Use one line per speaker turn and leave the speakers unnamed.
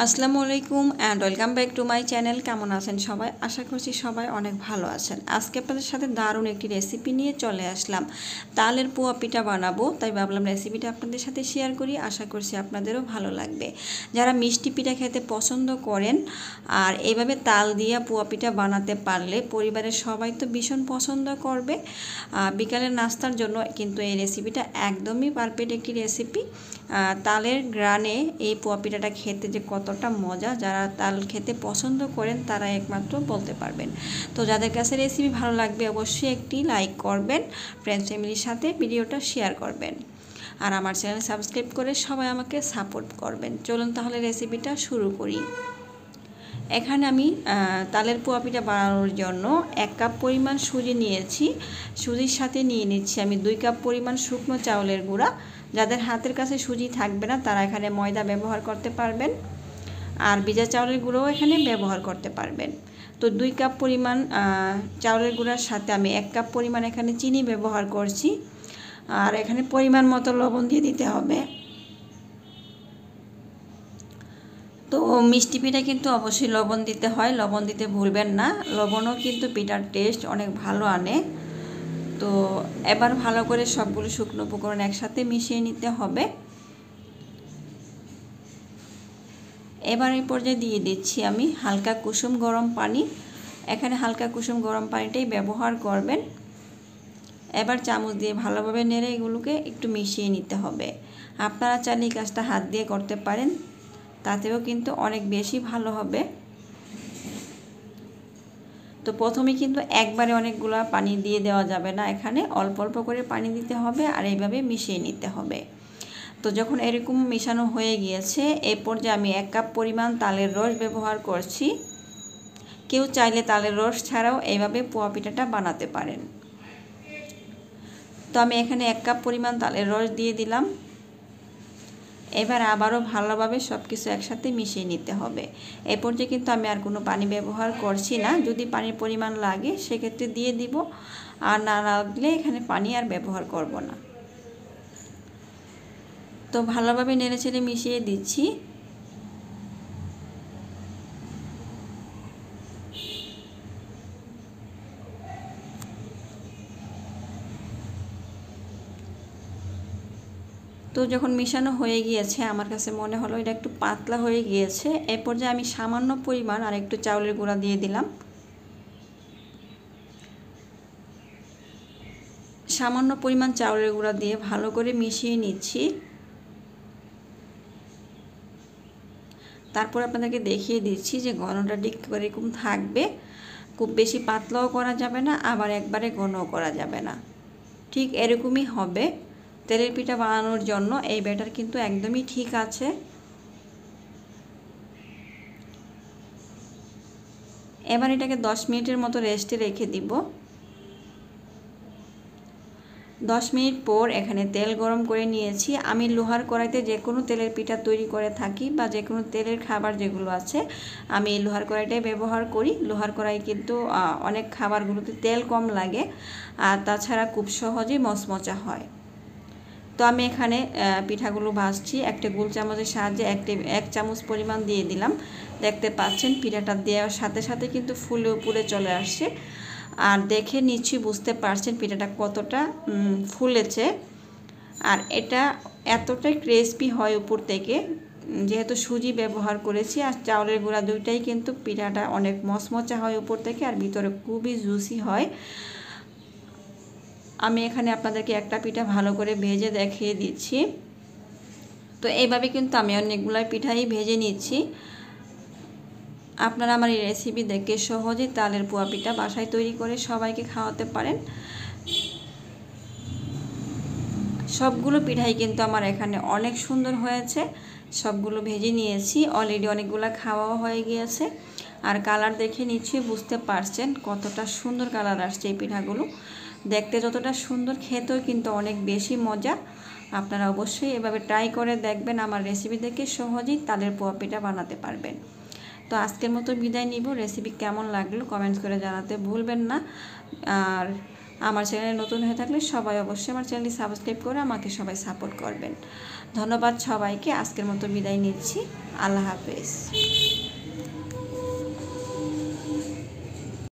আসসালামু আলাইকুম and welcome back to my channel. কেমন আছেন সবাই? আশা করছি সবাই অনেক ভালো আছেন। আজকে আপনাদের সাথে দারুণ একটি রেসিপি নিয়ে চলে আসলাম। তালের পোয়া পিঠা বানাবো, তাই ভাবলাম রেসিপিটা আপনাদের সাথে শেয়ার করি। আশা করছি আপনাদেরও ভালো লাগবে। যারা মিষ্টি পিঠা খেতে পছন্দ করেন আর এইভাবে তাল দিয়ে পোয়া পিঠা বানাতে পারলে পরিবারের সবাই তো ভীষণ পছন্দ করবে। বিকালের নাস্তার জন্য কিন্তু এই রেসিপিটা একদমই পারফেক্ট একটি রেসিপি। তালের গ্রানে এই পোয়া পিঠাটা খেতে যে কতটা মজা, যারা তাল খেতে পছন্দ করেন তারা একমাত্র বলতে পারবেন। তো যাদের কাছে রেসিপি ভালো লাগবে অবশ্যই একটি লাইক করবেন, ফ্রেন্ডস ফ্যামিলির সাথে ভিডিওটা শেয়ার করবেন, আর আমার চ্যানেল সাবস্ক্রাইব করে সবাই আমাকে সাপোর্ট করবেন। চলুন তাহলে রেসিপিটা শুরু করি। এখানে আমি তালের পোয়া পিঠা বানানোর জন্য 1 কাপ পরিমাণ সুজি নিয়েছি। সুজির সাথে নিয়ে নিচ্ছি আমি 2 কাপ পরিমাণ শুকনো চাউলের গুঁড়া। যাদের হাতের কাছে সুজি থাকবে না তারা এখানে ময়দা ব্যবহার করতে পারবেন, আর ভিজা চাউলের গুঁড়োও এখানে ব্যবহার করতে পারবেন। তো 2 কাপ পরিমাণ চাউলের গুঁড়ার সাথে আমি 1 কাপ পরিমাণ এখানে চিনি ব্যবহার করছি, আর এখানে পরিমাণ মতো লবণ দিয়ে দিতে হবে। তো মিষ্টি পিঠা কিন্তু অবশ্যই লবণ দিতে হয়, লবণ দিতে ভুলবেন না। লবণও কিন্তু পিঠার টেস্ট অনেক ভালো আনে। তো এবার ভালো করে সবগুলো শুকনো উপকরণ একসাথে মিশিয়ে নিতে হবে। এবার এই পর্যায়ে দিয়ে দিচ্ছি আমি হালকা কুসুম গরম পানি। এখানে হালকা কুসুম গরম পানিটাই ব্যবহার করবেন। এবার চামচ দিয়ে ভালোভাবে নেড়ে এগুলোকে একটু মিশিয়ে নিতে হবে। আপনারা চাইলে এই কাজটা হাত দিয়ে করতে পারেন, তাতেও কিন্তু অনেক বেশি ভালো হবে। তো প্রথমে কিন্তু একবারে অনেকগুলো পানি দিয়ে দেওয়া যাবে না, এখানে অল্প অল্প করে পানি দিতে হবে আর এইভাবে মিশিয়ে নিতে হবে। তো যখন এরকম মেশানো হয়ে গিয়েছে এই পর্যায়ে আমি 1 কাপ পরিমাণ তালের রস ব্যবহার করছি। কেউ চাইলে তালের রস ছাড়াও এইভাবে পোয়া পিঠাটা বানাতে পারেন। তো আমি এখানে 1 কাপ পরিমাণ তালের রস দিয়ে দিলাম। এবার আবারও ভালোভাবে সব কিছু একসাথে মিশিয়ে নিতে হবে। এই পর্যায়ে কিন্তু আমি আর কোনো পানি ব্যবহার করছি না। যদি পানির পরিমাণ লাগে সেক্ষেত্রে দিয়ে দিব, আর না লাগলে এখানে পানি আর ব্যবহার করব না। তো ভালোভাবে নেড়েচেড়ে মিশিয়ে দিচ্ছি। তো যখন মিশানো হয়ে গিয়েছে আমার কাছে মনে হলো এটা একটু পাতলা হয়ে গিয়েছে। এই পর্যায়ে আমি সামান্য পরিমাণ আর একটু চাউলের গুঁড়া দিয়ে দিলাম। সামান্য পরিমাণ চাউলের গুঁড়া দিয়ে ভালো করে মিশিয়ে নিচ্ছি। তারপর আপনাদেরকে দেখিয়ে দিচ্ছি যে ঘনটা ঠিক এরকম থাকবে। খুব বেশি পাতলাও করা যাবে না, আবার একবারে ঘনও করা যাবে না, ঠিক এরকমই হবে। তেলের পিঠা বানানোর জন্য এই ব্যাটার কিন্তু একদমই ঠিক আছে। এবার এটাকে 10 মিনিটের মতো রেস্টে রেখে দিব। 10 মিনিট পর এখানে তেল গরম করে নিয়েছি। আমি লোহার কড়াইতে যে কোনো তেলের পিঠা তৈরি করে থাকি, বা যে কোনো তেলের খাবার যেগুলো আছে আমি এই লোহার কড়াইটাই ব্যবহার করি। লোহার কড়াই কিন্তু অনেক খাবারগুলোতে তেল কম লাগে, আর তাছাড়া খুব সহজেই মচমচা হয়। তো আমি এখানে পিঠাগুলো ভাজছি। একটা গোল চামচের সাহায্যে 1 চামচ পরিমাণ দিয়ে দিলাম। দেখতে পাচ্ছেন পিঠাটা দেওয়ার সাথে সাথে কিন্তু ফুলে উপরে চলে আসছে, আর দেখে নিশ্চয়ই বুঝতে পারছেন পিঠাটা কতটা ফুলেছে। আর এটা এতটাই ক্রিস্পি হয় উপর থেকে, যেহেতু সুজি ব্যবহার করেছি আর চাউলের গুঁড়া দুইটাই কিন্তু পিঠাটা অনেক মচমচা হয় উপর থেকে, আর ভিতরে খুবই জুসি হয়। আমি এখানে আপনাদেরকে একটা পিঠা ভালো করে ভেজে দেখিয়ে দিচ্ছি। তো এইভাবে কিন্তু আমি অনেকগুলো পিঠাই ভেজে নিচ্ছি। আপনারা আমার এই রেসিপি দেখে সহজেই তালের পোয়া পিঠা বাসায় তৈরি করে সবাইকে খাওয়াতে পারেন। সবগুলো পিঠাই কিন্তু আমার এখানে অনেক সুন্দর হয়েছে। সবগুলো ভেজে নিয়েছি, অলরেডি অনেকগুলো খাওয়াও হয়ে গিয়েছে। আর কালার দেখে নিশ্চয়ই বুঝতে পারছেন কতটা সুন্দর কালার আসছে এই পিঠাগুলো। দেখতে যতটা সুন্দর, খেতেও কিন্তু অনেক বেশি মজা। আপনারা অবশ্যই এভাবে ট্রাই করে দেখবেন, আমার রেসিপি দেখে সহজেই তালের পোয়া পিঠা বানাতে পারবেন। তো আজকের মতো বিদায় নিব। রেসিপি কেমন লাগলো কমেন্টস করে জানাতে ভুলবেন না, আর আমার চ্যানেলে নতুন হয়ে থাকলে সবাই অবশ্যই আমার চ্যানেলটি সাবস্ক্রাইব করে আমাকে সবাই সাপোর্ট করবেন। ধন্যবাদ সবাইকে। আজকের মতো বিদায় নিচ্ছি। আল্লাহ হাফেজ।